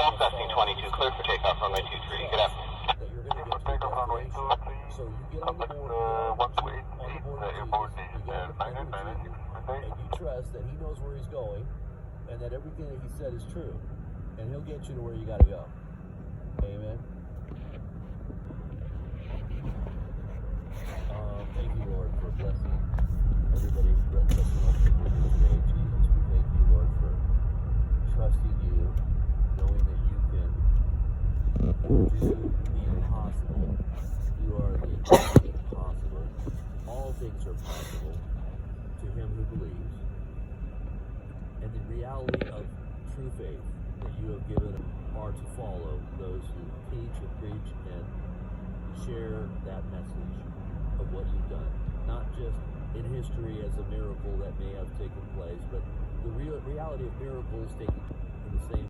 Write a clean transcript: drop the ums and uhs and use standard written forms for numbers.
Southwesting 22, clear for takeoff, runway 23. Good afternoon. That you're going to get to destination. So you get on the board, and you trust that he knows where he's going, and that everything that he said is true, and he'll get you to where you got to go. Amen. Thank you, Lord, for blessing everybody trusting us today, Jesus. We thank you, Lord, for trusting you, knowing that you can do the impossible. You are the impossible. All things are possible to him who believes. And the reality of true faith that you have given are to follow those who teach and preach and share that message of what you've done. Not just in history as a miracle that may have taken place, but the reality of miracles taking in the same